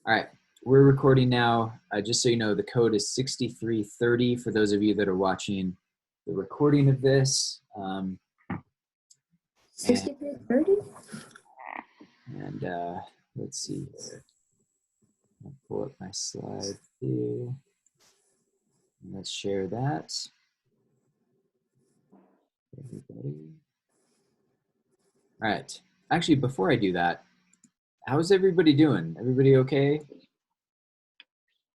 All right, we're recording now. Just so you know, the code is 6330 for those of you that are watching the recording of this. 6330? And let's see here. I'll pull up my slide here. And let's share that. Everybody. All right. Actually, before I do that, how's everybody doing? Everybody okay?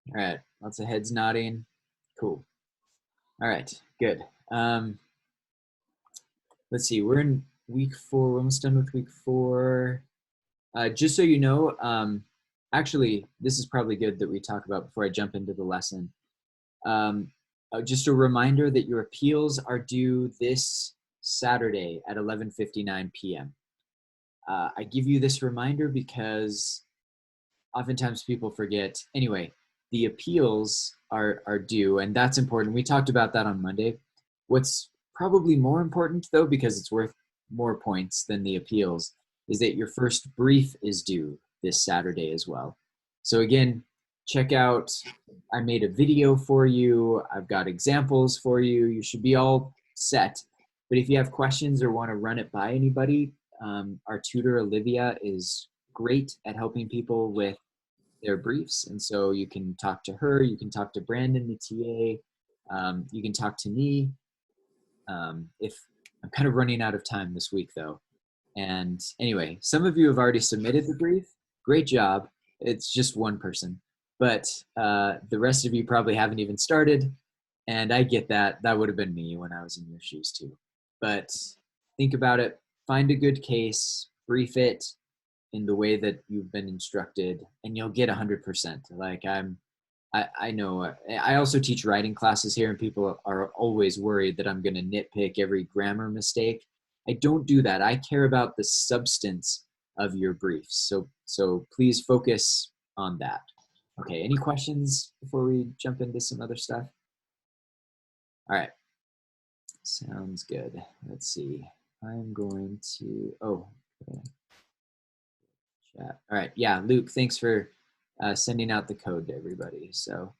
All right. Lots of heads nodding. Cool. All right. Good. Let's see. We're in week 4. We're almost done with week 4. Just so you know, actually, this is probably good that we talk about before I jump into the lesson. Just a reminder that your appeals are due this Saturday at 11:59 p.m. I give you this reminder because oftentimes people forget. Anyway, the appeals are due, and that's important. We talked about that on Monday. What's probably more important, though, because it's worth more points than the appeals, is that your first brief is due this Saturday as well. So again, check out, I made a video for you. I've got examples for you. You should be all set. But if you have questions or want to run it by anybody, our tutor, Olivia, is great at helping people with their briefs. And so you can talk to her, you can talk to Brandon, the TA, you can talk to me. If I'm kind of running out of time this week though. And anyway, some of you have already submitted the brief. Great job. It's just one person. But the rest of you probably haven't even started. And I get that. That would have been me when I was in your shoes too. But think about it. Find a good case. Brief it in the way that you've been instructed. And you'll get 100%. Like I know. I also teach writing classes here. And people are always worried that I'm going to nitpick every grammar mistake. I don't do that. I care about the substance of your briefs. So please focus on that. Okay, any questions before we jump into some other stuff? All right, sounds good. Let's see. I'm going to, okay. Chat. All right, yeah, Luke, thanks for sending out the code to everybody. So, all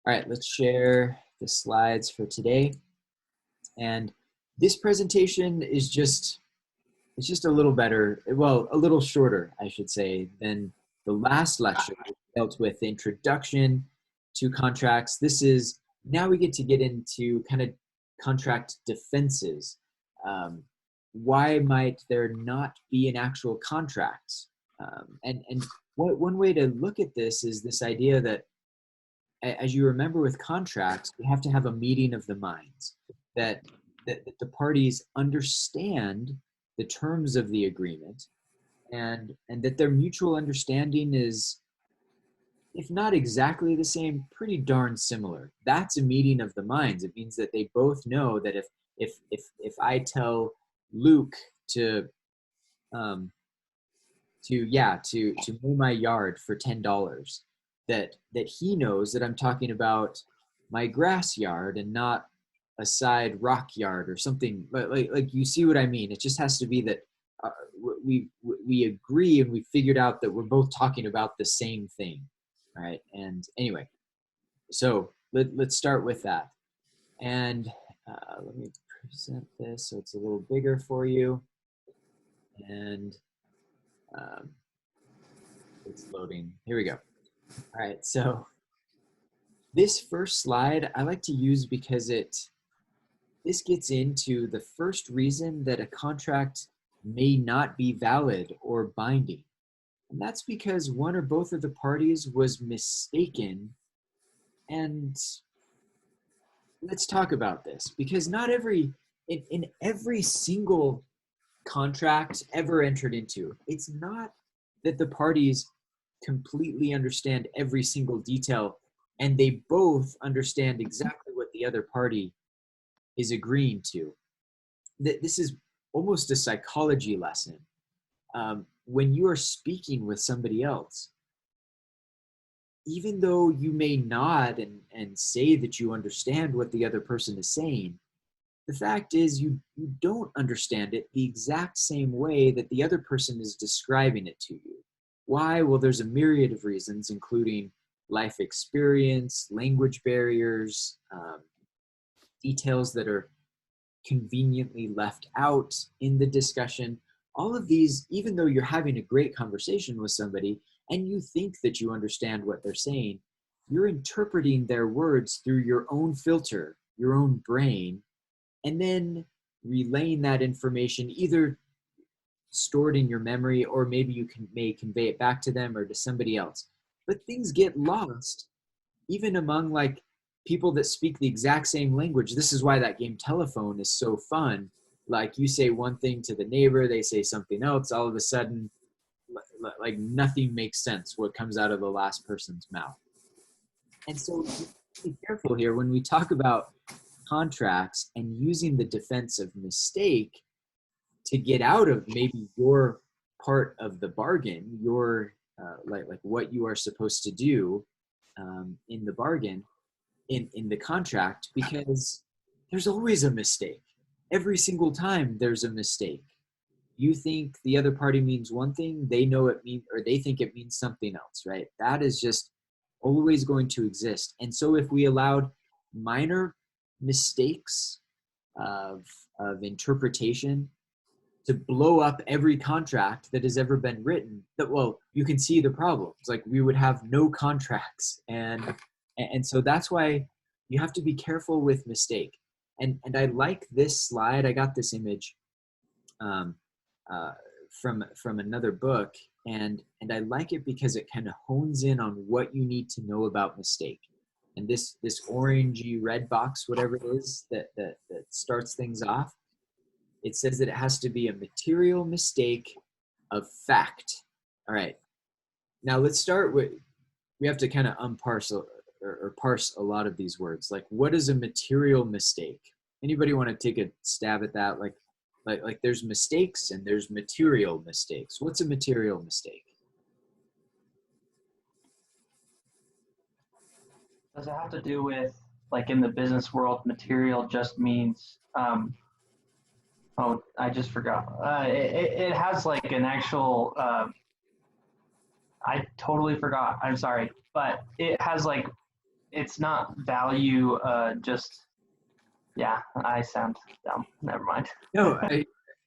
right, let's share the slides for today. And this presentation is just, it's just a little better, well, a little shorter, I should say, than the last lecture, which dealt with the introduction to contracts. This is, now we get to get into kind of contract defenses. Why might there not be an actual contract? And one way to look at this is this idea that, as you remember with contracts, we have to have a meeting of the minds, that the parties understand the terms of the agreement, and that their mutual understanding is, if not exactly the same, pretty darn similar. That's a meeting of the minds. It means that they both know that if I tell Luke to mow my yard for $10, that he knows that I'm talking about my grass yard and not a side rock yard or something. Like you see what I mean? It just has to be that we agree and we figured out that we're both talking about the same thing, right? And anyway, so let's start with that. And let me present this so it's a little bigger for you. And it's loading. Here we go. All right, so this first slide I like to use because this gets into the first reason that a contract may not be valid or binding. And that's because one or both of the parties was mistaken. And let's talk about this, because not in every single contract ever entered into, it's not that the parties completely understand every single detail and they both understand exactly what the other party is agreeing to. This is almost a psychology lesson. When you are speaking with somebody else, even though you may nod and say that you understand what the other person is saying, the fact is you don't understand it the exact same way that the other person is describing it to you. Why? Well, there's a myriad of reasons, including life experience, language barriers, details that are conveniently left out in the discussion. All of these, even though you're having a great conversation with somebody and you think that you understand what they're saying, you're interpreting their words through your own filter, your own brain, and then relaying that information either stored in your memory, or maybe you may convey it back to them or to somebody else. But things get lost even among like people that speak the exact same language. This is why that game Telephone is so fun. Like you say one thing to the neighbor, they say something else, all of a sudden like nothing makes sense what comes out of the last person's mouth. And so be careful here when we talk about contracts and using the defense of mistake to get out of maybe your part of the bargain, your like what you are supposed to do in the bargain, in the contract, because there's always a mistake. Every single time there's a mistake. You think the other party means one thing, they know it means, or they think it means something else, right? That is just always going to exist. And so if we allowed minor mistakes of interpretation to blow up every contract that has ever been written, that, well, you can see the problems. Like we would have no contracts. And so that's why you have to be careful with mistake. And I like this slide. I got this image from another book, and I like it because it kind of hones in on what you need to know about mistake. And this orangey red box, whatever it is that starts things off, it says that it has to be a material mistake of fact. All right. Now let's start with, we have to kind of unparse or parse a lot of these words. Like, what is a material mistake? Anybody want to take a stab at that? Like there's mistakes and there's material mistakes. What's a material mistake? Does it have to do with, like in the business world, material just means, oh, I just forgot. It has like an actual, I totally forgot. I'm sorry. But it has like, it's not value, just, yeah, I sound dumb. Never mind. No,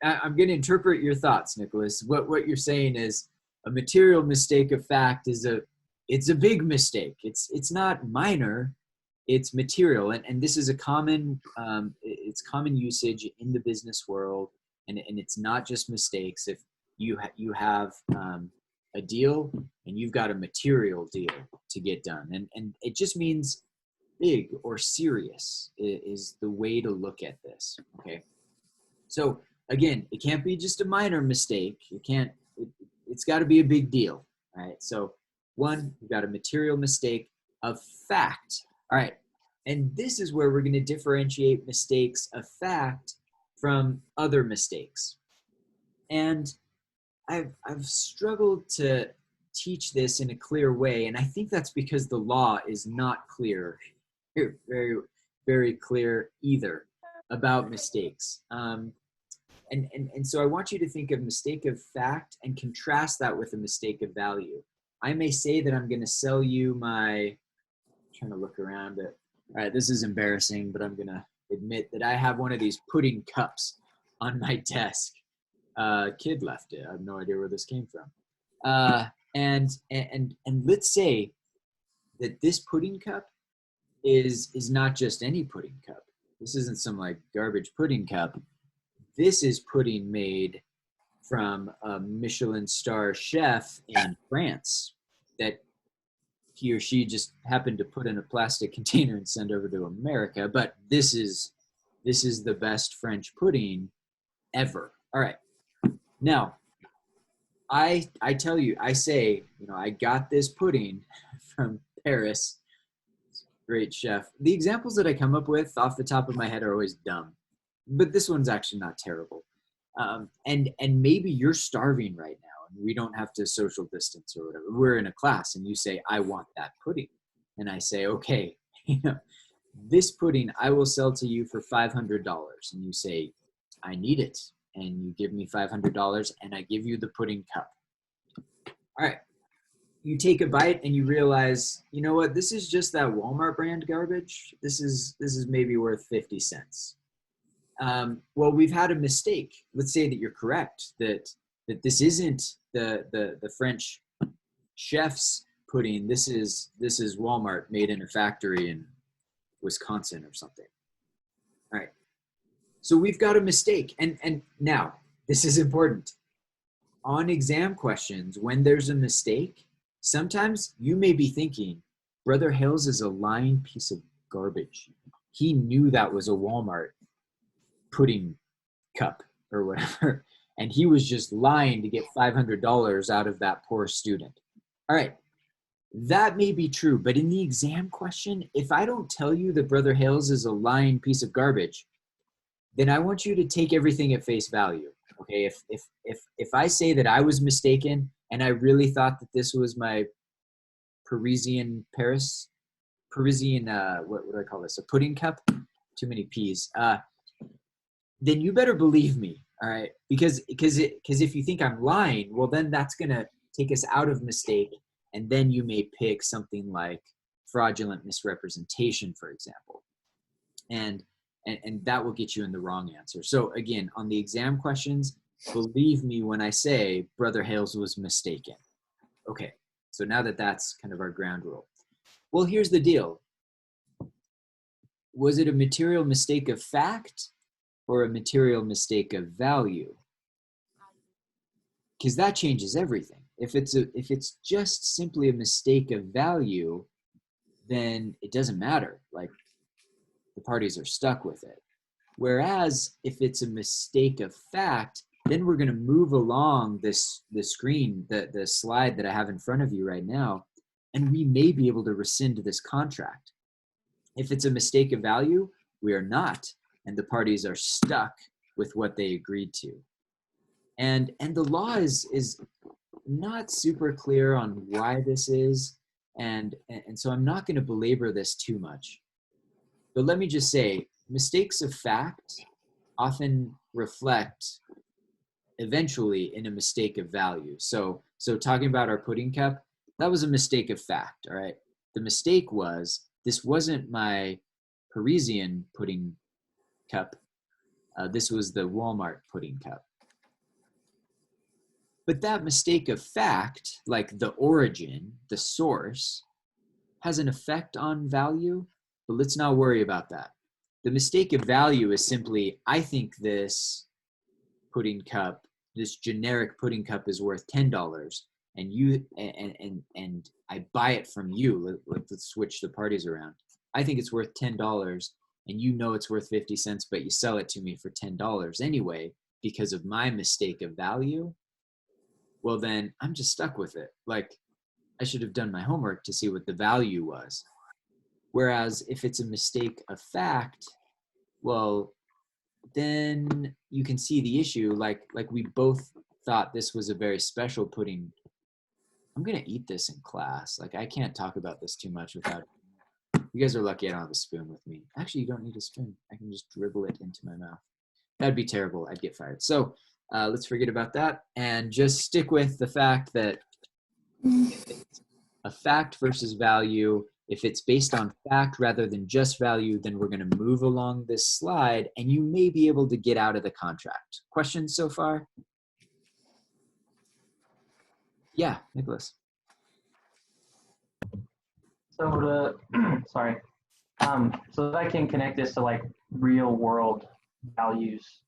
I'm going to interpret your thoughts, Nicholas. What you're saying is a material mistake of fact is it's a big mistake. It's not minor, it's material. And this is a common, it's common usage in the business world. And it's not just mistakes. If you have a deal and you've got a material deal to get done, and it just means big or serious is the way to look at this. Okay. So again, it can't be just a minor mistake. It's got to be a big deal. All right. So one, we've got a material mistake of fact. All right. And this is where we're going to differentiate mistakes of fact from other mistakes. And I've struggled to teach this in a clear way. And I think that's because the law is not clear, very, very clear either about mistakes. And so I want you to think of mistake of fact and contrast that with a mistake of value. I may say that I'm going to sell you I'm trying to look around it. All right, this is embarrassing, but I'm going to admit that I have one of these pudding cups on my desk. Kid left it. I have no idea where this came from. And let's say that this pudding cup is not just any pudding cup. This isn't some like garbage pudding cup. This is pudding made from a Michelin star chef in France that he or she just happened to put in a plastic container and send over to America. But this is the best French pudding ever. All right. Now, I tell you, I say, I got this pudding from Paris. Great chef. The examples that I come up with off the top of my head are always dumb, but this one's actually not terrible. And maybe you're starving right now and we don't have to social distance or whatever. We're in a class and you say, I want that pudding. And I say, okay, this pudding I will sell to you for $500. And you say, I need it. And you give me $500 and I give you the pudding cup. All right. you take a bite and you realize, you know what, this is just that Walmart brand garbage. This is maybe worth 50 cents. Well, we've had a mistake. Let's say that you're correct, that this isn't the French chef's pudding. This is Walmart made in a factory in Wisconsin or something. All right. So we've got a mistake. And now this is important. On exam questions, when there's a mistake, sometimes you may be thinking, Brother Hales is a lying piece of garbage. He knew that was a Walmart pudding cup or whatever, and he was just lying to get $500 out of that poor student. All right, that may be true, but in the exam question, if I don't tell you that Brother Hales is a lying piece of garbage, then I want you to take everything at face value. Okay, if I say that I was mistaken and I really thought that this was my Parisian, what do I call this? A pudding cup? Too many P's. Then you better believe me, all right? Because if you think I'm lying, well, then that's gonna take us out of mistake, and then you may pick something like fraudulent misrepresentation, for example, and that will get you in the wrong answer. So again, on the exam questions, believe me when I say Brother Hales was mistaken. Okay, so now that that's kind of our ground rule. Well, here's the deal. Was it a material mistake of fact or a material mistake of value? Because that changes everything. If it's just simply a mistake of value, then it doesn't matter. Like, the parties are stuck with it. Whereas if it's a mistake of fact, then we're going to move along the screen, the slide that I have in front of you right now, and we may be able to rescind this contract. If it's a mistake of value, we are not, and the parties are stuck with what they agreed to. And the law is not super clear on why this is, and so I'm not going to belabor this too much. But let me just say, mistakes of fact often reflect eventually in a mistake of value. So talking about our pudding cup, that was a mistake of fact, all right? The mistake was, this wasn't my Parisian pudding cup. This was the Walmart pudding cup. But that mistake of fact, like the origin, the source, has an effect on value, but let's not worry about that. The mistake of value is simply, I think this pudding cup, this generic pudding cup is worth $10, and you and I buy it from you. Let's switch the parties around. I think it's worth $10, and you know it's worth 50 cents, but you sell it to me for $10 anyway because of my mistake of value. Well, then I'm just stuck with it. Like, I should have done my homework to see what the value was. Whereas if it's a mistake of fact, well, then you can see the issue. Like we both thought this was a very special pudding. I'm gonna eat this in class. Like, I can't talk about this too much without. You guys are lucky I don't have a spoon with me. Actually, you don't need a spoon. I can just dribble it into my mouth. That'd be terrible. I'd get fired. So let's forget about that and just stick with the fact that a fact versus value. If it's based on fact rather than just value, then we're going to move along this slide and you may be able to get out of the contract. Questions so far? Yeah, Nicholas. So sorry. So that I can connect this to like real world values.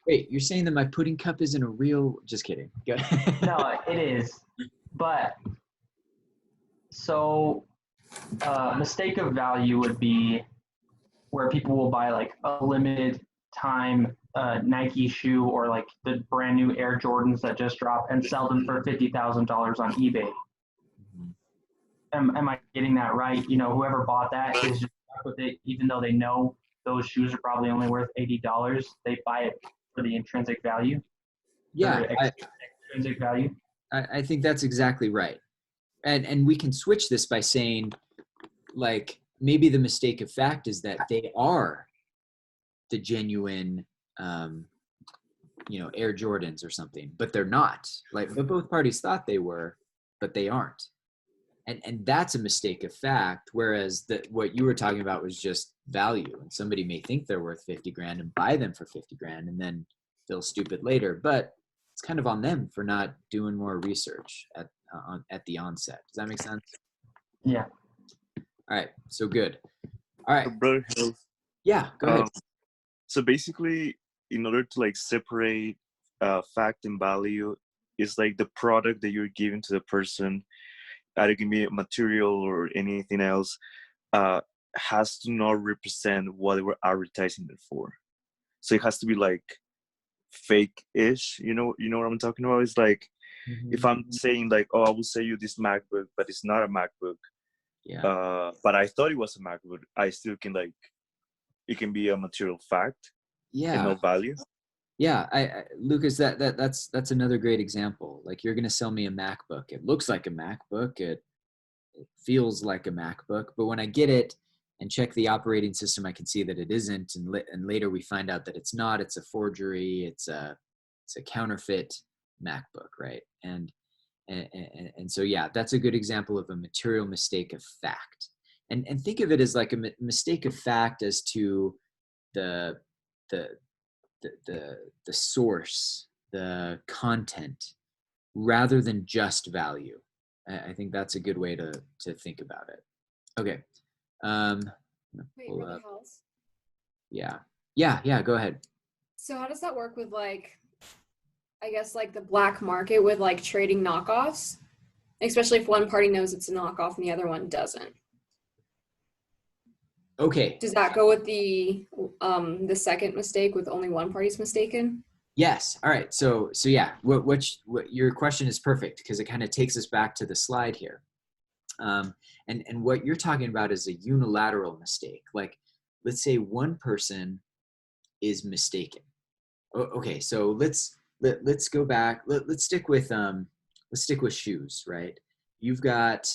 Wait, you're saying that my pudding cup isn't a real, just kidding. No, it is. But so mistake of value would be where people will buy like a limited time Nike shoe or like the brand new Air Jordans that just dropped and sell them for $50,000 on eBay. Am I getting that right? You know, whoever bought that is just stuck with it, even though they know those shoes are probably only worth $80. They buy it for the intrinsic value. Yeah, Extrinsic value. I think that's exactly right. And we can switch this by saying, like, maybe the mistake of fact is that they are the genuine, Air Jordans or something, but they're not. Like, but both parties thought they were. but they aren't. And that's a mistake of fact, whereas what you were talking about was just value. And somebody may think they're worth 50 grand and buy them for 50 grand and then feel stupid later, but it's kind of on them for not doing more research at the onset. Does that make sense? Yeah. All right, so good. All right. Brother Hill, Yeah, go ahead. so basically, in order to like separate fact and value, is like the product that you're giving to the person, either it can be material or anything else, has to not represent what they were advertising it for. So it has to be like fake-ish. You know what I'm talking about? It's like if I'm saying like, oh, I will sell you this MacBook, but it's not a MacBook. Yeah. But I thought it was a MacBook. I still can like, it can be a material fact and Yeah. no value. Yeah, Lucas, that's another great example. Like you're gonna sell me a MacBook. It looks like a MacBook. It feels like a MacBook, but when I get it and check the operating system, I can see that it isn't. And later we find out that it's not. It's a forgery. It's a counterfeit MacBook, right? And so yeah, that's a good example of a material mistake of fact. And think of it as like a mistake of fact as to the source, the content, rather than just value. I think that's a good way to think about it. Okay. Wait, really House? Yeah, go ahead. So how does that work with like, I guess like the black market with like trading knockoffs, especially if one party knows it's a knockoff and the other one doesn't? Okay. Does that go with the second mistake with only one party's mistaken? Yes. All right. So yeah, what your question is perfect because it kind of takes us back to the slide here. And what you're talking about is a unilateral mistake. Like, let's say one person is mistaken. Okay. So let's go back. Let's stick with shoes, right? You've got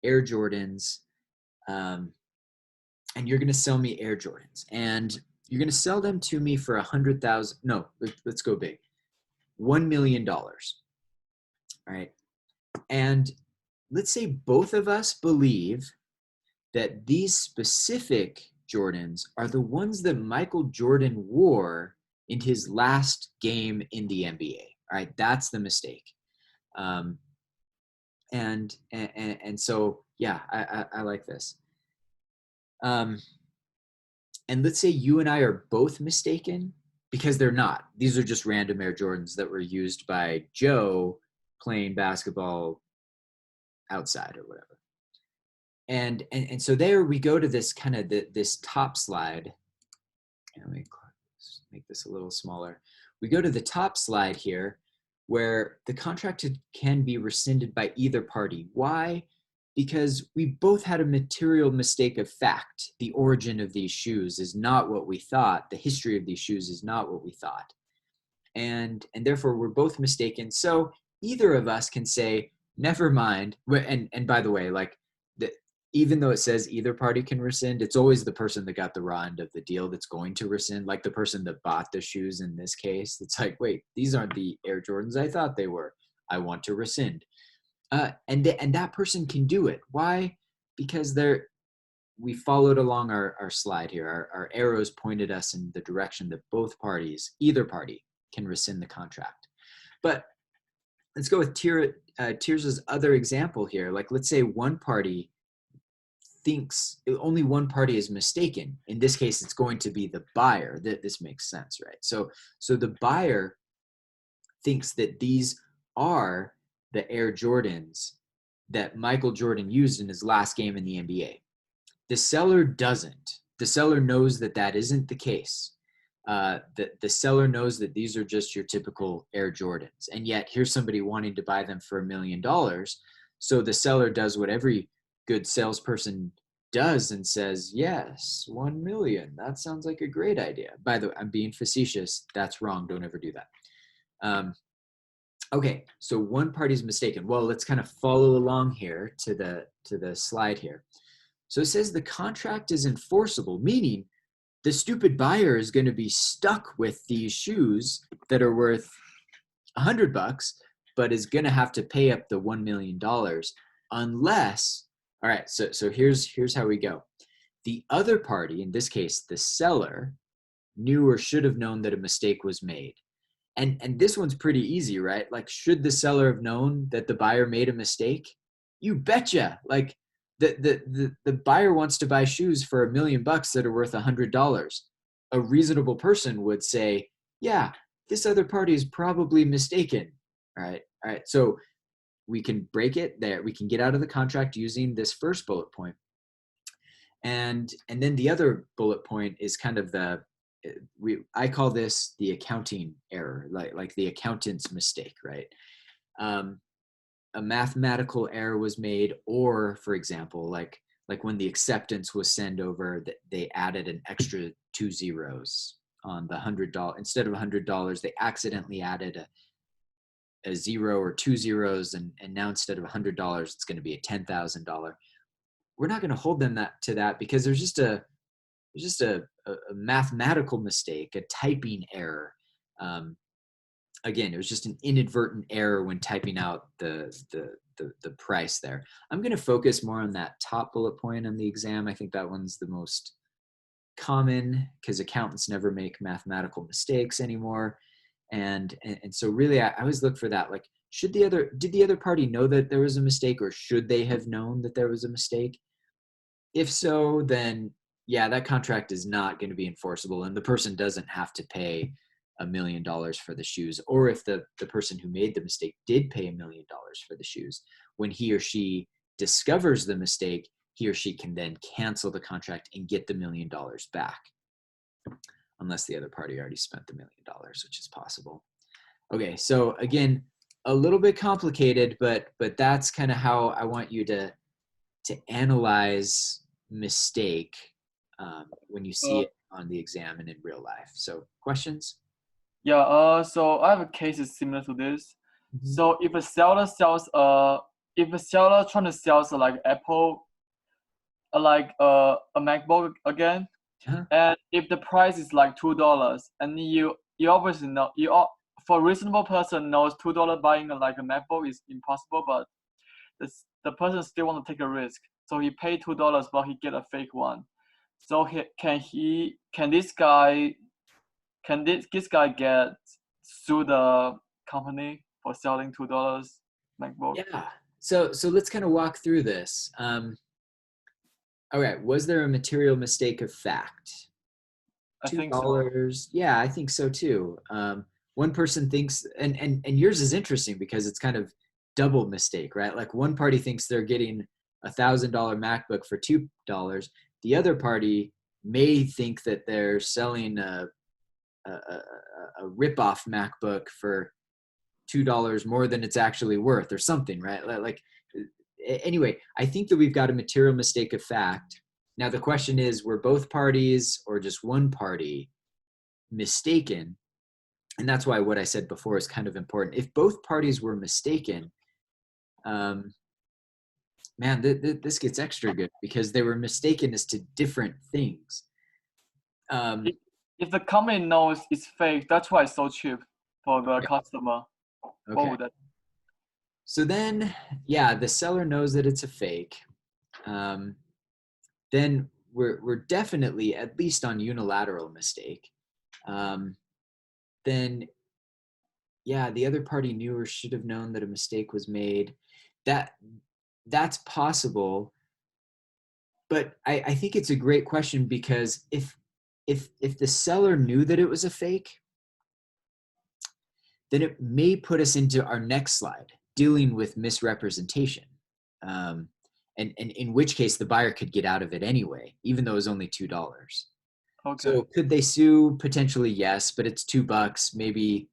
Air Jordans, and you're going to sell me Air Jordans, and you're going to sell them to me for 100,000. No, let's go big. $1 million. All right. And let's say both of us believe that these specific Jordans are the ones that Michael Jordan wore in his last game in the NBA. All right. That's the mistake. And so, yeah, I like this. And let's say you and I are both mistaken because they're not. These are just random Air Jordans that were used by Joe playing basketball outside or whatever. And so there we go to this kind of this top slide. Let me make this a little smaller. We go to the top slide here where the contract can be rescinded by either party. Why? Because we both had a material mistake of fact. The origin of these shoes is not what we thought. The history of these shoes is not what we thought. And therefore, we're both mistaken. So either of us can say, never mind. And by the way, like, even though it says either party can rescind, it's always the person that got the raw end of the deal that's going to rescind, like the person that bought the shoes in this case. It's like, wait, these aren't the Air Jordans I thought they were. I want to rescind. And that person can do it. Why? Because we followed along our slide here. Our arrows pointed us in the direction that both parties, either party, can rescind the contract. But let's go with Tiers' other example here. Like, let's say one party thinks only one party is mistaken. In this case, it's going to be the buyer. This makes sense, right? So the buyer thinks that these are the Air Jordans that Michael Jordan used in his last game in the NBA. The seller doesn't. The seller knows that isn't the case. The seller knows that these are just your typical Air Jordans. And yet here's somebody wanting to buy them for $1 million. So the seller does what every good salesperson does and says, yes, 1 million. That sounds like a great idea. By the way, I'm being facetious. That's wrong. Don't ever do that. Okay, so one party's mistaken. Well, let's kind of follow along here to the slide here. So it says the contract is enforceable, meaning the stupid buyer is going to be stuck with these shoes that are worth $100, but is going to have to pay up the $1 million unless, all right, so here's how we go. The other party, in this case, the seller, knew or should have known that a mistake was made. And this one's pretty easy, right? Like, should the seller have known that the buyer made a mistake? You betcha. Like, the buyer wants to buy shoes for $1 million that are worth $100. A reasonable person would say, yeah, this other party is probably mistaken. All right. So we can break it there. We can get out of the contract using this first bullet point. And then the other bullet point is kind of I call this the accounting error, like the accountant's mistake, right? A mathematical error was made, or for example, like when the acceptance was sent over, that they added an extra 2 zeros on the $100. Instead of $100, they accidentally added a 0 or 2 zeros, and now instead of $100, it's going to be a $10,000. We're not going to hold them to that because there's just a mathematical mistake, a typing error. Again, it was just an inadvertent error when typing out the price there. I'm going to focus more on that top bullet point on the exam. I think that one's the most common because accountants never make mathematical mistakes anymore. And so really, I always look for that. Like, did the other party know that there was a mistake, or should they have known that there was a mistake? If so, then yeah, that contract is not going to be enforceable, and the person doesn't have to pay $1 million for the shoes. Or if the person who made the mistake did pay $1 million for the shoes, when he or she discovers the mistake, he or she can then cancel the contract and get the $1 million back, unless the other party already spent the $1 million, which is possible. Okay, so again, a little bit complicated, but that's kind of how I want you to analyze mistake when you see it on the exam and in real life. So questions? Yeah, so I have a case similar to this. Mm-hmm. So if a seller trying to sell like Apple, like a MacBook again, Uh-huh. and if the price is like $2, and you obviously know, for a reasonable person knows $2 buying like a MacBook is impossible, but the person still want to take a risk, so he paid $2, but he get a fake one. So can this guy get sue the company for selling $2 MacBook? Yeah. So let's kind of walk through this. All right. Was there a material mistake of fact? I think so. Yeah, I think so too. One person thinks, and yours is interesting because it's kind of double mistake, right? Like one party thinks they're getting $1,000 MacBook for $2. The other party may think that they're selling a rip-off MacBook for $2 more than it's actually worth, or something, right? Like anyway, I think that we've got a material mistake of fact. Now the question is, were both parties or just one party mistaken? And that's why what I said before is kind of important. If both parties were mistaken, man, this gets extra good because they were mistaken as to different things. If the company knows it's fake, that's why it's so cheap for the customer. Okay. So then, yeah, the seller knows that it's a fake. Then we're definitely at least on unilateral mistake. Then, yeah, the other party knew or should have known that a mistake was made. That's possible, but I think it's a great question because if the seller knew that it was a fake, then it may put us into our next slide, dealing with misrepresentation. And in which case the buyer could get out of it anyway, even though it was only $2. Okay. So could they sue? Potentially, yes, but it's $2. Maybe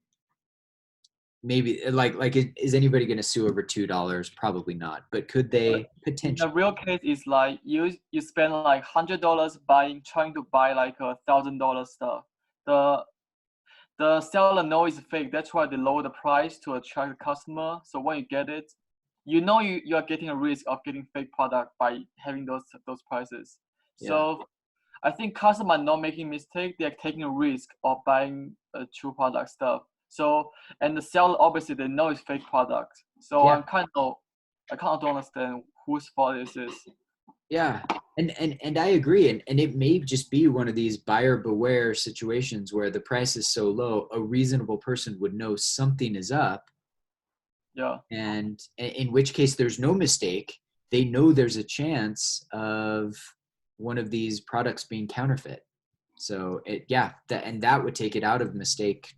like is anybody going to sue over $2? Probably not. But could they potentially? The real case is like you spend like $100 trying to buy like $1,000 stuff. The seller knows it's fake. That's why they lower the price to attract the customer. So when you get it, you know you are getting a risk of getting fake product by having those prices. Yeah. So I think customers are not making mistake. They're taking a risk of buying true product stuff. So, and the seller obviously they know it's fake product. So Yeah. I kind of don't understand whose fault this is. Yeah. And I agree. And it may just be one of these buyer beware situations where the price is so low, a reasonable person would know something is up. Yeah. And in which case there's no mistake. They know there's a chance of one of these products being counterfeit. So that would take it out of mistake.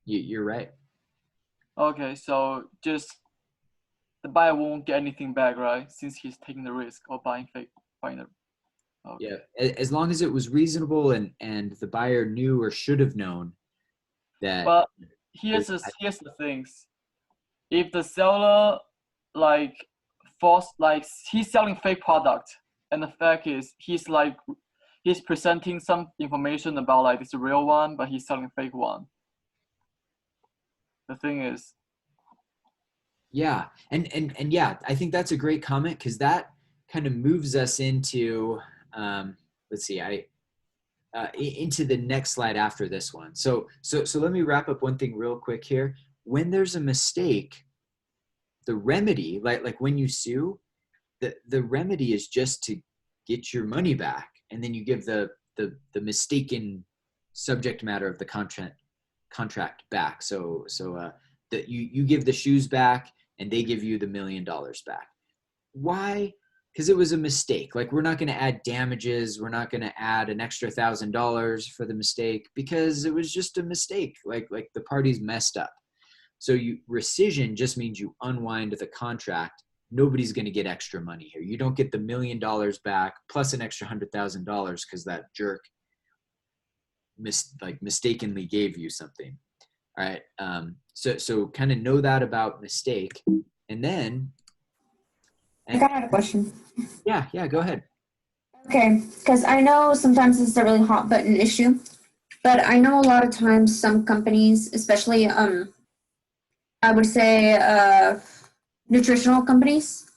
You're right. Okay, so just the buyer won't get anything back, right? Since he's taking the risk of buying fake. Okay. Yeah. As long as it was reasonable and the buyer knew or should have known that. But here's the things. If the seller like he's selling fake product, and the fact is he's presenting some information about like this real one, but he's selling fake one. The thing is, yeah, and yeah, I think that's a great comment because that kind of moves us into let's see, into the next slide after this one. So let me wrap up one thing real quick here. When there's a mistake, the remedy, like when you sue, the remedy is just to get your money back, and then you give the mistaken subject matter of the contract back. So that you give the shoes back, and they give you the $1 million back. Why? Because it was a mistake. Like, we're not going to add damages. We're not going to add an extra $1,000 for the mistake because it was just a mistake. Like the parties messed up. So rescission just means you unwind the contract. Nobody's going to get extra money here. You don't get the $1 million back plus an extra $100,000 because that jerk mistakenly gave you something. All right. So kind of know that about mistake, and then. I got a question. Yeah, go ahead. Okay, because I know sometimes it's a really hot button issue, but I know a lot of times some companies, especially I would say nutritional companies,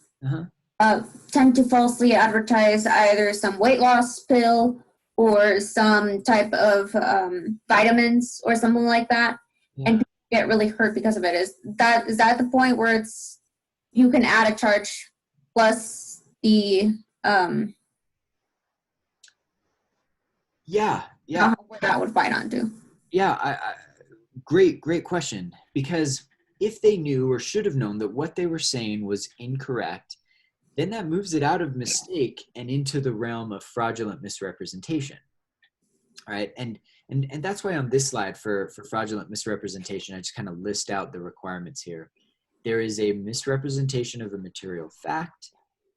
tend to falsely advertise either some weight loss pill or some type of vitamins or something like that, and people get really hurt because of it. Is that the point where you can add a charge plus the where that would bite onto? Great question. Because if they knew or should have known that what they were saying was incorrect, then that moves it out of mistake and into the realm of fraudulent misrepresentation. All right. And that's why on this slide for fraudulent misrepresentation, I just kind of list out the requirements here. There is a misrepresentation of a material fact.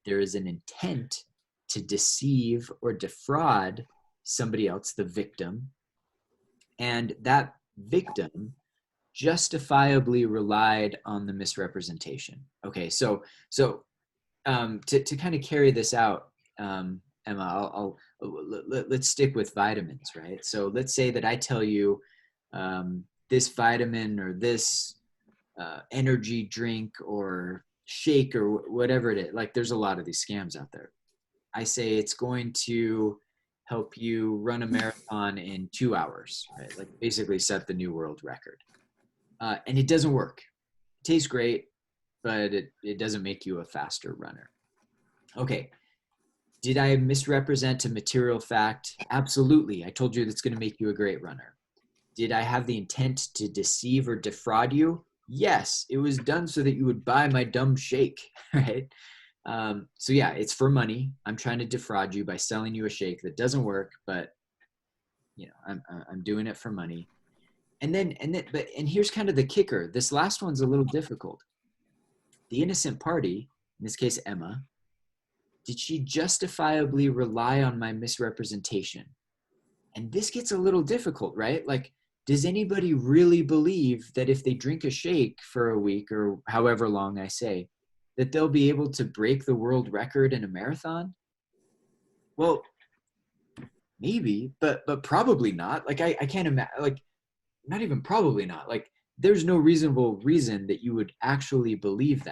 There is an intent to deceive or defraud somebody else, the victim. And that victim justifiably relied on the misrepresentation. Okay, so to kind of carry this out, Emma, let's stick with vitamins, right? So let's say that I tell you this vitamin or this energy drink or shake or whatever it is. Like, there's a lot of these scams out there. I say it's going to help you run a marathon in 2 hours, right? Like, basically set the new world record. And it doesn't work. It tastes great, but it doesn't make you a faster runner. Okay. Did I misrepresent a material fact? Absolutely. I told you that's going to make you a great runner. Did I have the intent to deceive or defraud you? Yes, it was done so that you would buy my dumb shake, right? So yeah, it's for money. I'm trying to defraud you by selling you a shake that doesn't work, but I'm doing it for money. And here's kind of the kicker. This last one's a little difficult. The innocent party, in this case Emma, did she justifiably rely on my misrepresentation? And this gets a little difficult, right? Like, does anybody really believe that if they drink a shake for a week or however long I say, that they'll be able to break the world record in a marathon? Well, maybe, but probably not. Like, I can't imagine, like, not even probably not. Like, there's no reasonable reason that you would actually believe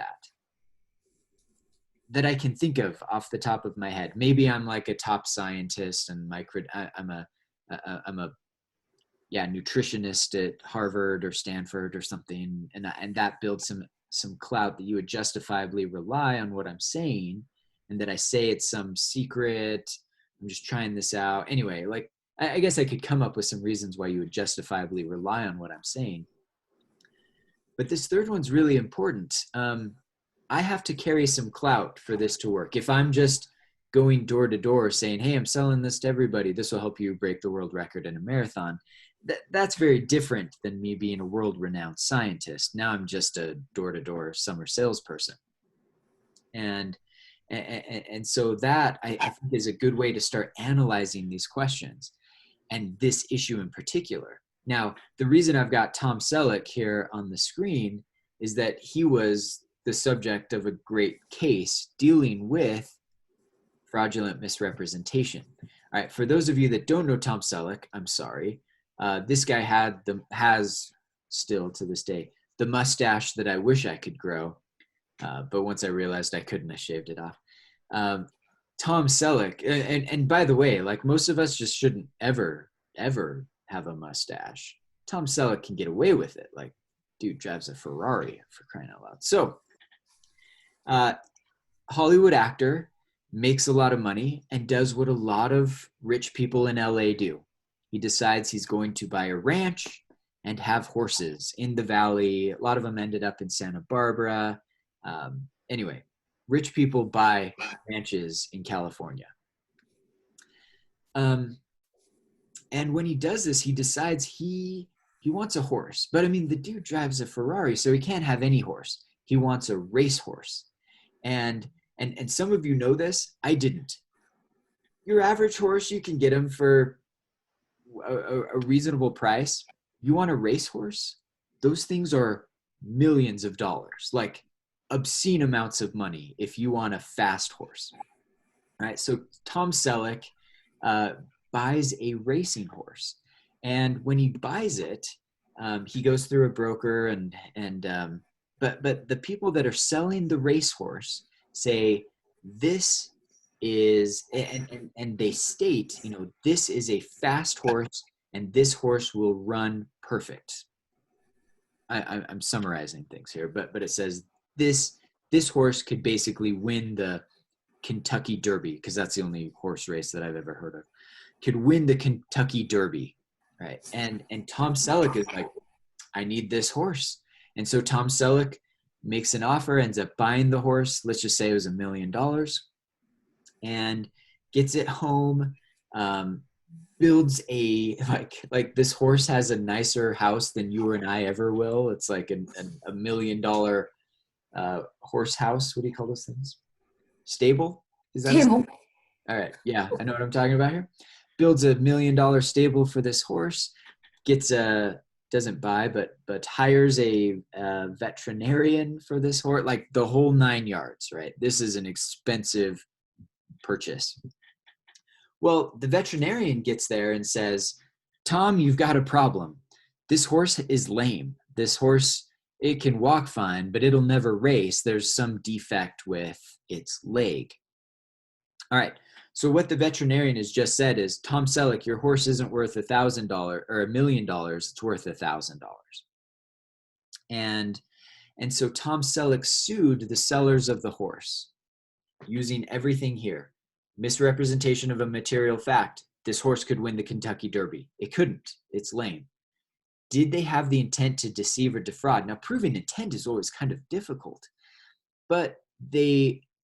that I can think of off the top of my head. Maybe I'm like a top scientist and I'm a nutritionist at Harvard or Stanford or something, and that builds some clout that you would justifiably rely on what I'm saying, and that I say it's some secret, I'm just trying this out. Anyway, like I guess I could come up with some reasons why you would justifiably rely on what I'm saying. But this third one's really important. I have to carry some clout for this to work. If I'm just going door to door saying, hey, I'm selling this to everybody, this will help you break the world record in a marathon, that's very different than me being a world-renowned scientist. Now I'm just a door-to-door summer salesperson. And so that I think is a good way to start analyzing these questions and this issue in particular. Now, the reason I've got Tom Selleck here on the screen is that he was the subject of a great case dealing with fraudulent misrepresentation. All right, for those of you that don't know Tom Selleck, I'm sorry. This guy has still to this day the mustache that I wish I could grow, but once I realized I couldn't, I shaved it off. Tom Selleck, and by the way, like most of us just shouldn't ever have a mustache. Tom Selleck can get away with it. Like, dude drives a Ferrari, for crying out loud. So, Hollywood actor, makes a lot of money, and does what a lot of rich people in LA do. He decides he's going to buy a ranch and have horses in the valley. A lot of them ended up in Santa Barbara. Anyway, rich people buy ranches in California. And when he does this, he decides he wants a horse. But I mean, the dude drives a Ferrari, so he can't have any horse. He wants a racehorse. And some of you know this. I didn't. Your average horse, you can get him for a reasonable price. You want a racehorse? Those things are millions of dollars, like obscene amounts of money if you want a fast horse. All right, so Tom Selleck buys a racing horse. And when he buys it, he goes through a broker but the people that are selling the racehorse say this is, and they state, this is a fast horse and this horse will run perfect. I'm summarizing things here, but it says this horse could basically win the Kentucky Derby, because that's the only horse race that I've ever heard of, could win the Kentucky Derby, right? And Tom Selleck is like, I need this horse. And so Tom Selleck makes an offer, ends up buying the horse. Let's just say it was $1 million, and gets it home, builds like this horse has a nicer house than you and I ever will. It's like a $1 million horse house. What do you call those things? Stable? Is that Stable. All right. Yeah, I know what I'm talking about here. Builds a $1 million stable for this horse. Doesn't buy, but hires a veterinarian for this horse, like the whole 9 yards, right? This is an expensive purchase. Well, the veterinarian gets there and says, Tom, you've got a problem. This horse is lame. This horse, it can walk fine, but it'll never race. There's some defect with its leg. All right. So what the veterinarian has just said is, Tom Selleck, your horse isn't worth $1,000 or $1 million. It's worth $1,000. And so Tom Selleck sued the sellers of the horse using everything here. Misrepresentation of a material fact. This horse could win the Kentucky Derby. It couldn't. It's lame. Did they have the intent to deceive or defraud? Now, proving intent is always kind of difficult, but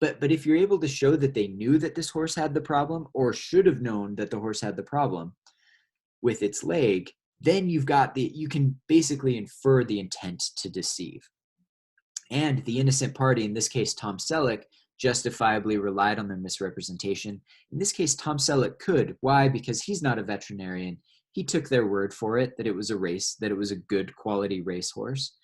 if you're able to show that they knew that this horse had the problem, or should have known that the horse had the problem with its leg, then you can basically infer the intent to deceive. And the innocent party, in this case Tom Selleck, justifiably relied on their misrepresentation. In this case, Tom Selleck could. Why? Because he's not a veterinarian. He took their word for it, that it was a good quality racehorse.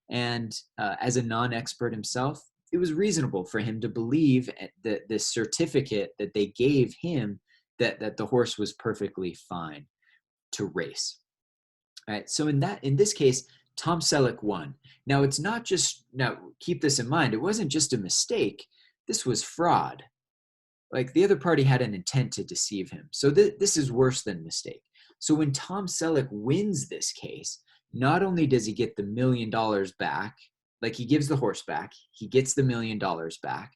And as a non-expert himself, it was reasonable for him to believe that the certificate that they gave him that the horse was perfectly fine to race. All right. So in this case, Tom Selleck won. Now keep this in mind. It wasn't just a mistake. This was fraud. Like, the other party had an intent to deceive him. So this is worse than mistake. So when Tom Selleck wins this case, not only does he get the $1 million back, like he gives the horse back, he gets the $1 million back,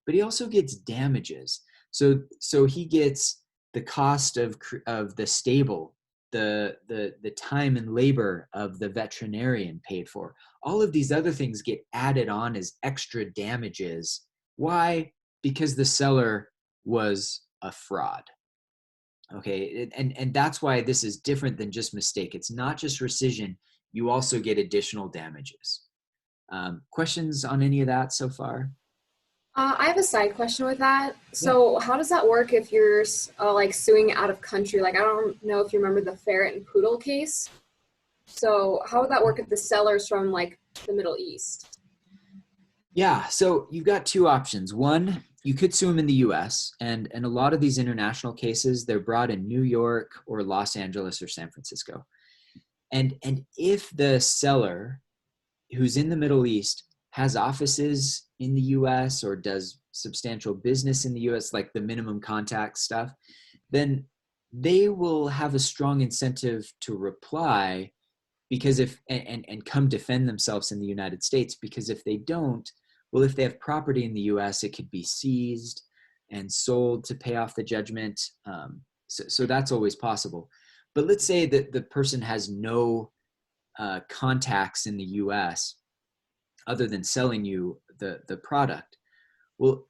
but he also gets damages. So he gets the cost of the stable, the time and labor of the veterinarian paid for. All of these other things get added on as extra damages. Why? Because the seller was a fraud. Okay, and that's why this is different than just mistake. It's not just rescission. You also get additional damages. Questions on any of that so far? I have a side question with that. So how does that work if you're like suing out of country? Like, I don't know if you remember the ferret and poodle case. So how would that work if the seller's from like the Middle East? Yeah, so you've got two options. One, you could sue them in the US, and a lot of these international cases, they're brought in New York or Los Angeles or San Francisco. And if the seller who's in the Middle East has offices in the US or does substantial business in the US, like the minimum contact stuff, then they will have a strong incentive to reply because and come defend themselves in the United States, because if they don't, well, if they have property in the US, it could be seized and sold to pay off the judgment. So that's always possible. But let's say that the person has no contacts in the US other than selling you the product. Well,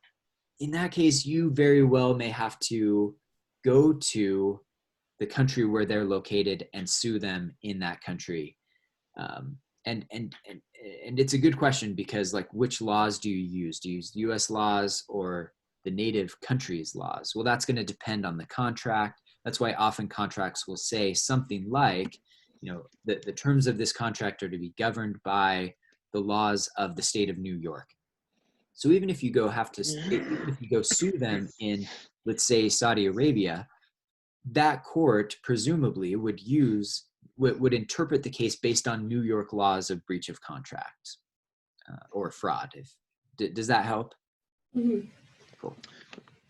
in that case, you very well may have to go to the country where they're located and sue them in that country. And it's a good question, because like, which laws do you use? Do you use US laws or the native country's laws? Well, that's going to depend on the contract. That's why often contracts will say something like, the terms of this contract are to be governed by the laws of the state of New York. So even if you go sue them in, let's say, Saudi Arabia, that court presumably would interpret the case based on New York laws of breach of contract or fraud. Does that help? Mm-hmm. Cool.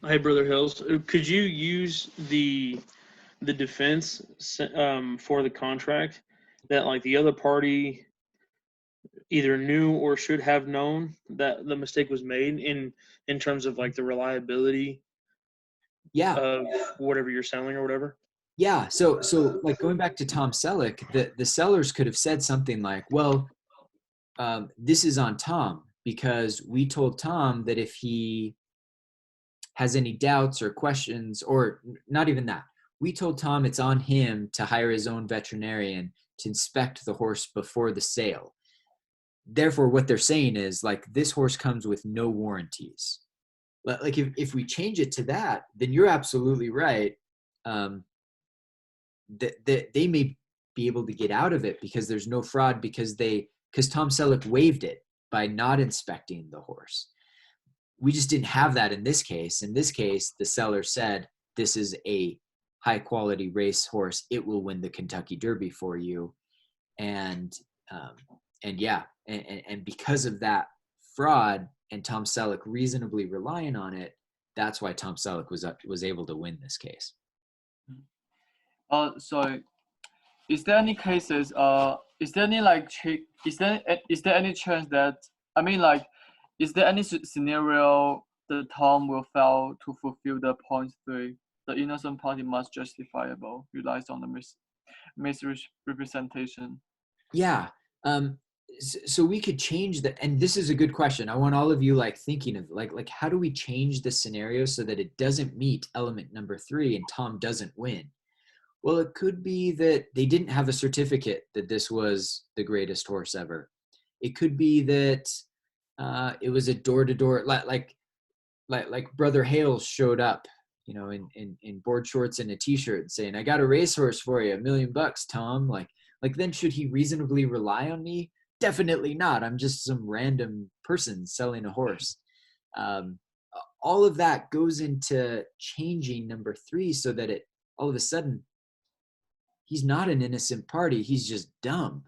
Hey, Brother Hills, could you use the defense for the contract that like the other party either knew or should have known that the mistake was made in terms of like the reliability of whatever you're selling or whatever? Yeah. So like going back to Tom Selleck, the sellers could have said something like, well, this is on Tom, because we told Tom that if he has any doubts or questions, or not even that, we told Tom it's on him to hire his own veterinarian to inspect the horse before the sale. Therefore, what they're saying is like, this horse comes with no warranties. Like if we change it to that, then you're absolutely right. That they may be able to get out of it because there's no fraud, because Tom Selleck waived it by not inspecting the horse. We just didn't have that in this case. In this case, the seller said, this is a high quality race horse. It will win the Kentucky Derby for you. And because of that fraud and Tom Selleck reasonably relying on it, that's why Tom Selleck was able to win this case. So is there any cases, is there any like, is there any chance that, I mean, like, is there any scenario that Tom will fail to fulfill the point 3? The innocent party must justifiable relies on the misrepresentation. Yeah. So we could change that. And this is a good question. I want all of you like thinking of like, how do we change the scenario so that it doesn't meet element number 3 and Tom doesn't win? Well, it could be that they didn't have a certificate that this was the greatest horse ever. It could be that it was a door-to-door, like Brother Hales showed up, in board shorts and a t-shirt saying, I got a racehorse for you, $1 million, Tom. Like then should he reasonably rely on me? Definitely not. I'm just some random person selling a horse. All of that goes into changing number 3 so that it all of a sudden, he's not an innocent party. He's just dumb,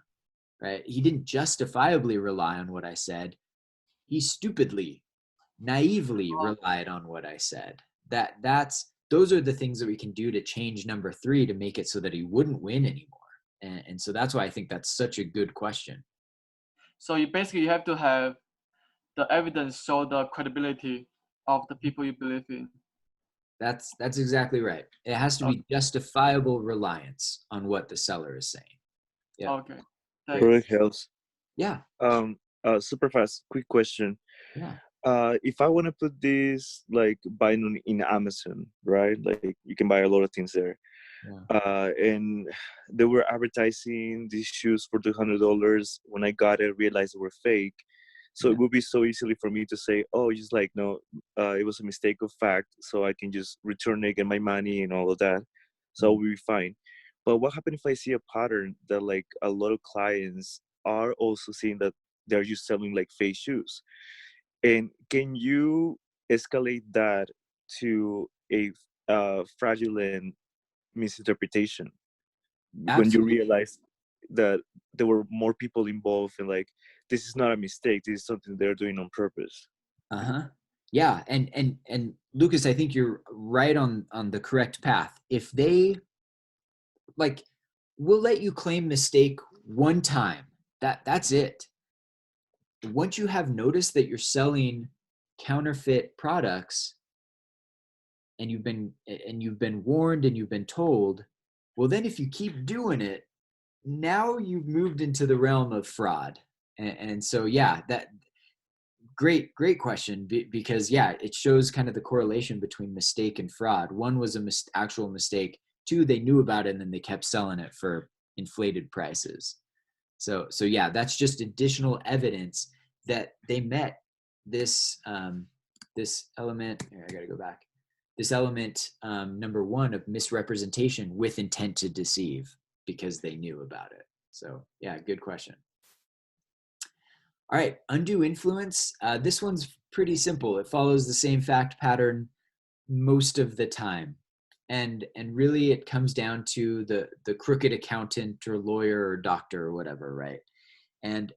right? He didn't justifiably rely on what I said. He stupidly, naively relied on what I said. That's those are the things that we can do to change number 3 to make it so that he wouldn't win anymore. And so that's why I think that's such a good question. So you have to have the evidence show the credibility of the people you believe in. That's exactly right. It has to be justifiable reliance on what the seller is saying. Yeah. Okay. Product helps. Yeah. Super fast, quick question. Yeah. If I want to put this like buying in Amazon, right? Like you can buy a lot of things there. Yeah. And they were advertising these shoes for $200. When I got it, I realized they were fake. So it would be so easily for me to say, oh, just like, no, it was a mistake of fact. So I can just return it, get my money and all of that. So we'll be fine. But what happens if I see a pattern that like a lot of clients are also seeing that they're just selling like fake shoes? And can you escalate that to a fraudulent misinterpretation when you Absolutely. realize that there were more people involved and like this is not a mistake, this is something they're doing on purpose? Yeah, and Lucas, I think you're right on the correct path. If they like, we'll let you claim mistake one time, that's it. Once you have noticed that you're selling counterfeit products and you've been warned and you've been told, well, then if you keep doing it, now you've moved into the realm of fraud. And so, yeah, that great question, because yeah, it shows kind of the correlation between mistake and fraud. One was a actual mistake. 2, they knew about it and then they kept selling it for inflated prices. So yeah, that's just additional evidence that they met this this element. Here, I gotta go back. This element number 1 of misrepresentation with intent to deceive, because they knew about it. So yeah, good question. All right, undue influence. This one's pretty simple. It follows the same fact pattern most of the time. And really it comes down to the crooked accountant or lawyer or doctor or whatever, right? And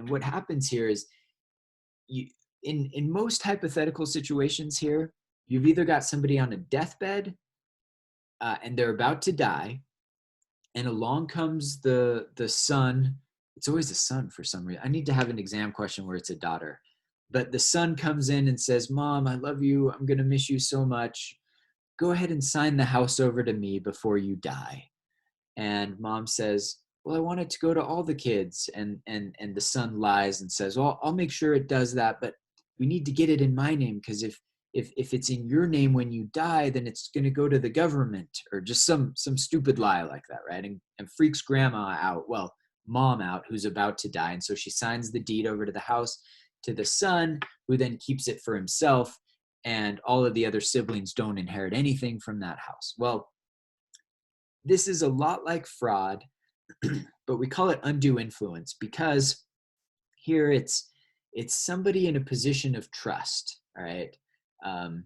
what happens here is, you in most hypothetical situations here, you've either got somebody on a deathbed and they're about to die, and along comes the son. It's always a son for some reason. I need to have an exam question where it's a daughter. But the son comes in and says, Mom, I love you. I'm going to miss you so much. Go ahead and sign the house over to me before you die. And Mom says, well, I want it to go to all the kids. And the son lies and says, well, I'll make sure it does that, but we need to get it in my name, because if it's in your name when you die, then it's going to go to the government, or just some stupid lie like that, right? And freaks grandma out, well, Mom out, who's about to die. And so she signs the deed over to the house to the son, who then keeps it for himself, and all of the other siblings don't inherit anything from that house. Well, this is a lot like fraud, but we call it undue influence because here it's somebody in a position of trust, all right? And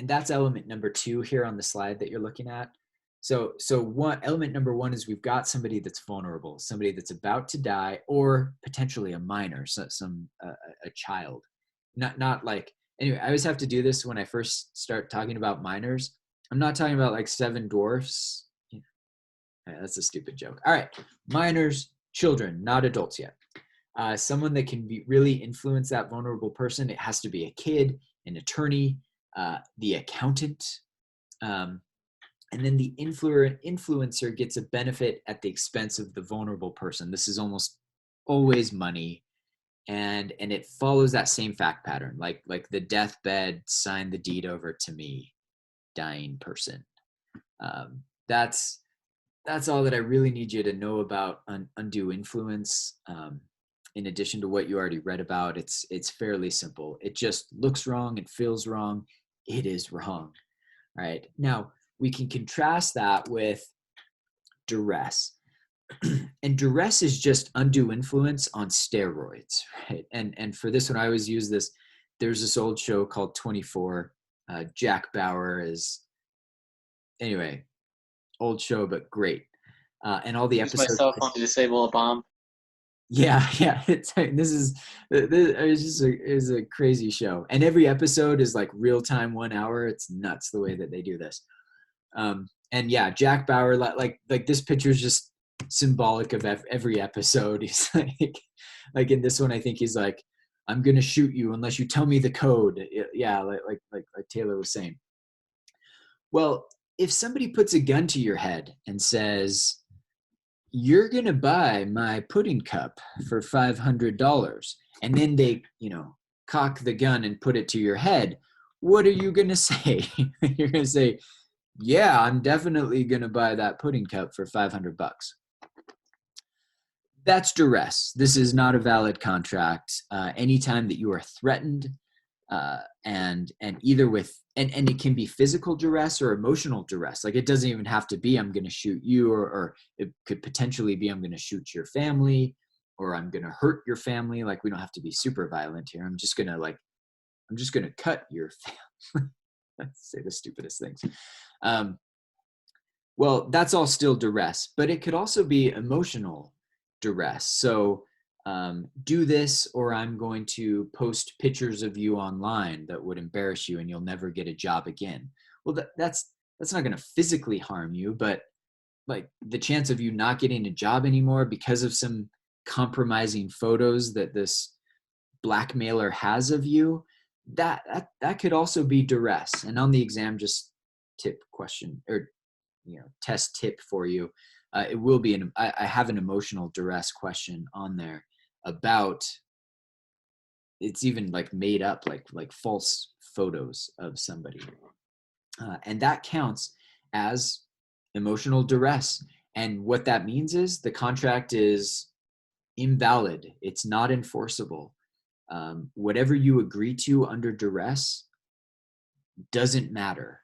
that's element number 2 here on the slide that you're looking at. So element number 1 is we've got somebody that's vulnerable, somebody that's about to die, or potentially a minor, a child. Not like, anyway, I always have to do this when I first start talking about minors. I'm not talking about like 7 dwarfs. Right, that's a stupid joke. All right, minors, children, not adults yet. Someone that can really influence that vulnerable person. It has to be a kid, an attorney, the accountant. And then the influencer gets a benefit at the expense of the vulnerable person. This is almost always money. And it follows that same fact pattern, like the deathbed, sign the deed over to me, dying person. That's all that I really need you to know about undue influence. In addition to what you already read about, it's fairly simple. It just looks wrong, it feels wrong, it is wrong. All right. Now we can contrast that with duress. And duress is just undue influence on steroids, right? And for this one, I always use this. There's this old show called 24. Jack Bauer is, anyway, old show, but great. And all the Use my episodes. cell phone to disable a bomb. Yeah. This is a crazy show, and every episode is like real time, 1 hour. It's nuts the way that they do this. And yeah, Jack Bauer, like this picture is just symbolic of every episode. He's like in this one, I think he's like, I'm going to shoot you unless you tell me the code. Yeah. Like Taylor was saying. Well, if somebody puts a gun to your head and says, you're going to buy my pudding cup for $500, and then they, cock the gun and put it to your head, what are you going to say? You're going to say, yeah, I'm definitely going to buy that pudding cup for $500. That's duress. This is not a valid contract. Anytime that you are threatened, and either with, and it can be physical duress or emotional duress. Like, it doesn't even have to be, I'm going to shoot you, or it could potentially be, I'm going to shoot your family, or I'm going to hurt your family. Like, we don't have to be super violent here. I'm just going to cut your family. Say the stupidest things. Well, that's all still duress, but it could also be emotional duress. So do this, or I'm going to post pictures of you online that would embarrass you and you'll never get a job again. Well, that's not going to physically harm you, but like the chance of you not getting a job anymore because of some compromising photos that this blackmailer has of you, that could also be duress. And on the exam, just tip question, or test tip for you, it will be I have an emotional duress question on there about, it's even like made up, like false photos of somebody, and that counts as emotional duress. And what that means is the contract is invalid. It's not enforceable. Whatever you agree to under duress doesn't matter.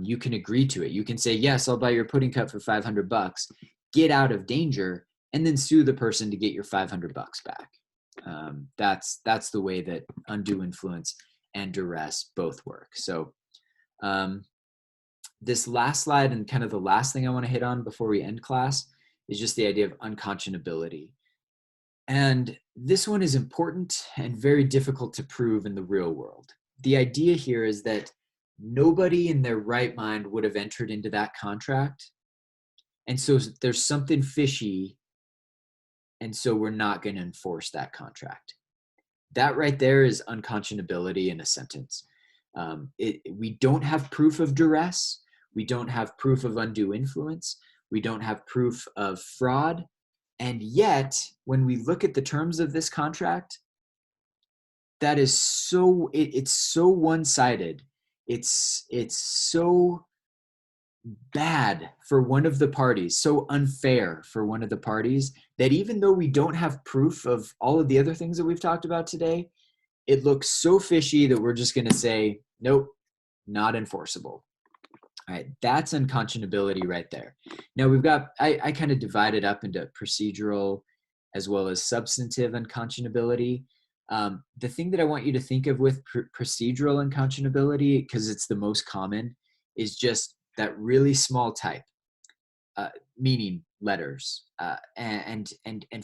You can agree to it. You can say, yes, I'll buy your pudding cup for $500, get out of danger, and then sue the person to get your $500 back. That's the way that undue influence and duress both work. So this last slide, and kind of the last thing I want to hit on before we end class, is just the idea of unconscionability. And this one is important and very difficult to prove in the real world. The idea here is that nobody in their right mind would have entered into that contract. And so there's something fishy, and so we're not going to enforce that contract. That right there is unconscionability in a sentence. We don't have proof of duress. We don't have proof of undue influence. We don't have proof of fraud. And yet, when we look at the terms of this contract, that is it's so one-sided. It's so bad for one of the parties, so unfair for one of the parties, that even though we don't have proof of all of the other things that we've talked about today, it looks so fishy that we're just going to say, nope, not enforceable. All right, that's unconscionability right there. Now we've got, I kind of divided up into procedural as well as substantive unconscionability. The thing that I want you to think of with procedural unconscionability, because it's the most common, is just that really small type, meaning letters. And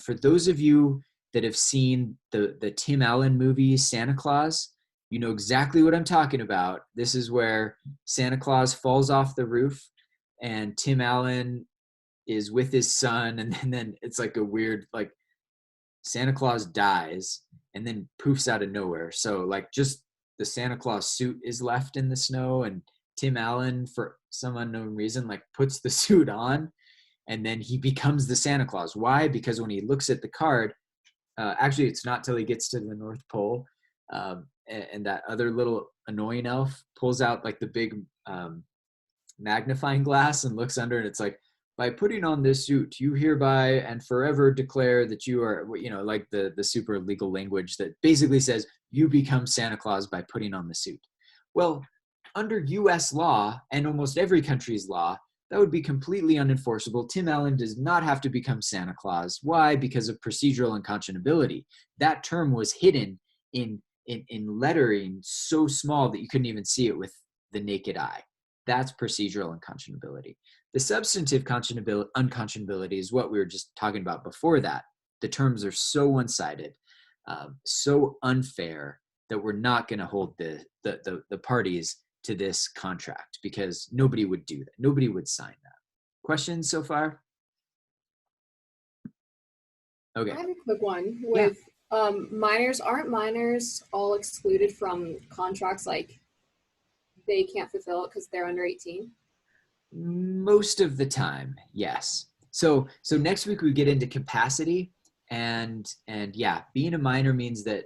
for those of you that have seen the Tim Allen movie Santa Claus, you know exactly what I'm talking about. This is where Santa Claus falls off the roof and Tim Allen is with his son, and then it's like a weird, like, Santa Claus dies and then poofs out of nowhere. So like just the Santa Claus suit is left in the snow, and Tim Allen, for some unknown reason, like puts the suit on, and then he becomes the Santa Claus. Why? Because when he looks at the card, actually it's not till he gets to the North Pole, and that other little annoying elf pulls out like the big magnifying glass and looks under, and it's like, by putting on this suit, you hereby and forever declare that you are, like the super legal language that basically says you become Santa Claus by putting on the suit. Well, under US law and almost every country's law, that would be completely unenforceable. Tim Allen does not have to become Santa Claus. Why? Because of procedural unconscionability. That term was hidden in lettering so small that you couldn't even see it with the naked eye. That's procedural unconscionability. The substantive unconscionability is what we were just talking about before that. The terms are so one-sided, so unfair, that we're not going to hold the parties to this contract, because nobody would do that. Nobody would sign that. Questions so far? Okay. I have a quick one with minors. Aren't minors all excluded from contracts? Like they can't fulfill it because they're under 18? Most of the time, yes. So next week we get into capacity, and yeah, being a minor means that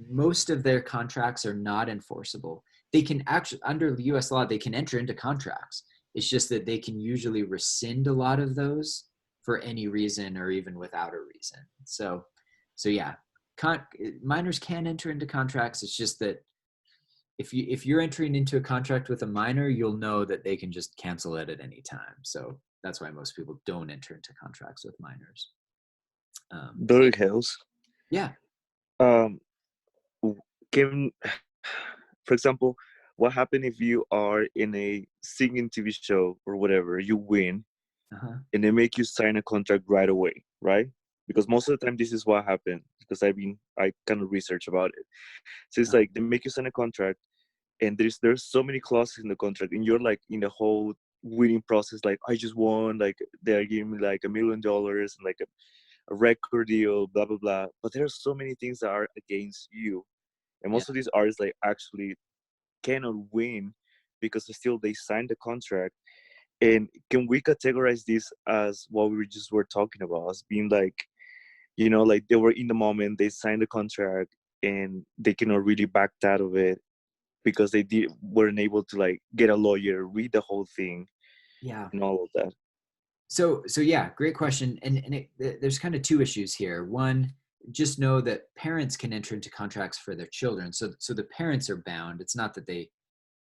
most of their contracts are not enforceable. They can actually, under the US law, they can enter into contracts. It's just that they can usually rescind a lot of those for any reason or even without a reason. So yeah, minors can enter into contracts. It's just that if you're entering into a contract with a minor, you'll know that they can just cancel it at any time. So that's why most people don't enter into contracts with minors. Dr. Hills, Yeah. Can, for example, what happens if you are in a singing TV show or whatever, you win, and they make you sign a contract right away, right? Because most of the time this is what happened, because I kind of research about it. So it's like they make you sign a contract, and there's so many clauses in the contract, and you're like in the whole winning process, like I just won, like they're giving me like $1 million and like a record deal, blah blah blah. But there's so many things that are against you, and most of these artists like actually cannot win because still they signed the contract. And can we categorize this as what we just were talking about, as being like, like they were in the moment, they signed the contract, and they cannot really back out of it because they weren't able to like get a lawyer, read the whole thing, and all of that. So yeah, great question. And there's kind of two issues here. One, just know that parents can enter into contracts for their children. So the parents are bound. It's not that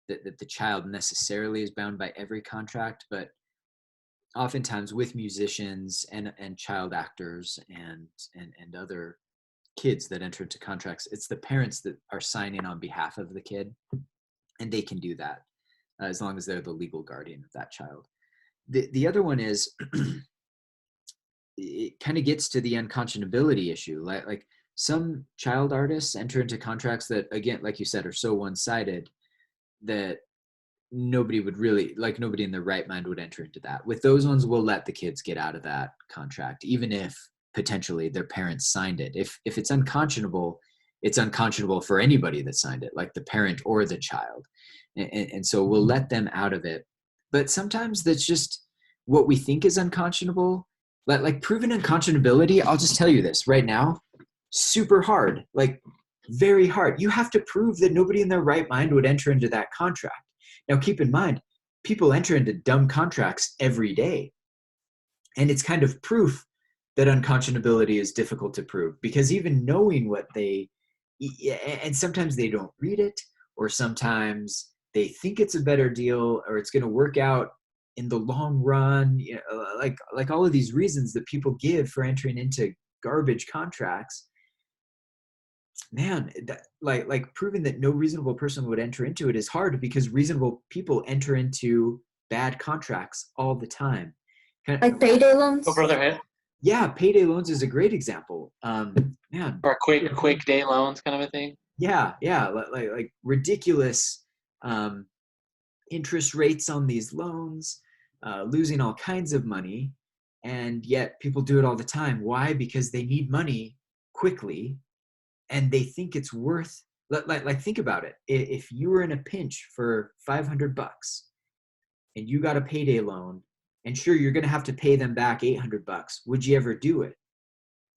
that the child necessarily is bound by every contract, but oftentimes with musicians and child actors and other kids that enter into contracts, it's the parents that are signing on behalf of the kid, and they can do that as long as they're the legal guardian of that child. The other one is it kind of gets to the unconscionability issue. Like some child artists enter into contracts that, again, like you said, are so one-sided that nobody in their right mind would enter into that. With those ones, we'll let the kids get out of that contract, even if potentially their parents signed it. If it's unconscionable, it's unconscionable for anybody that signed it, like the parent or the child. And so we'll let them out of it. But sometimes that's just what we think is unconscionable. Like proven unconscionability, I'll just tell you this right now, super hard, like very hard. You have to prove that nobody in their right mind would enter into that contract. Now, keep in mind, people enter into dumb contracts every day. And it's kind of proof that unconscionability is difficult to prove, because even knowing what and sometimes they don't read it, or sometimes they think it's a better deal, or it's going to work out in the long run, like all of these reasons that people give for entering into garbage contracts. Man, like proving that no reasonable person would enter into it is hard, because reasonable people enter into bad contracts all the time. Like payday loans? Oh, brother, Yeah, payday loans is a great example. Man, or quick day loans kind of a thing. Yeah, like ridiculous interest rates on these loans, losing all kinds of money, and yet people do it all the time. Why? Because they need money quickly, and they think it's worth. Like think about it. If you were in a pinch for $500 and you got a payday loan, and sure, you're going to have to pay them back $800, would you ever do it?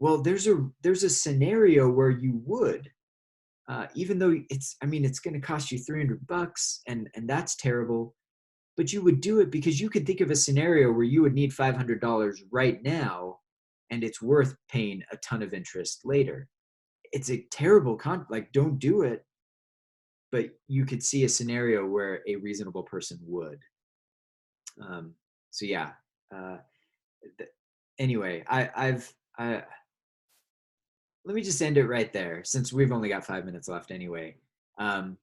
Well, there's a scenario where you would. Even though it's going to cost you $300 and that's terrible, but you would do it because you could think of a scenario where you would need $500 right now, and it's worth paying a ton of interest later. It's a terrible don't do it, but you could see a scenario where a reasonable person would. So yeah. Anyway, let me just end it right there, since we've only got 5 minutes left anyway. And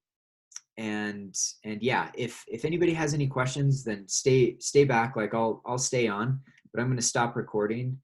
yeah, if anybody has any questions, then stay back. Like I'll stay on, but I'm going to stop recording.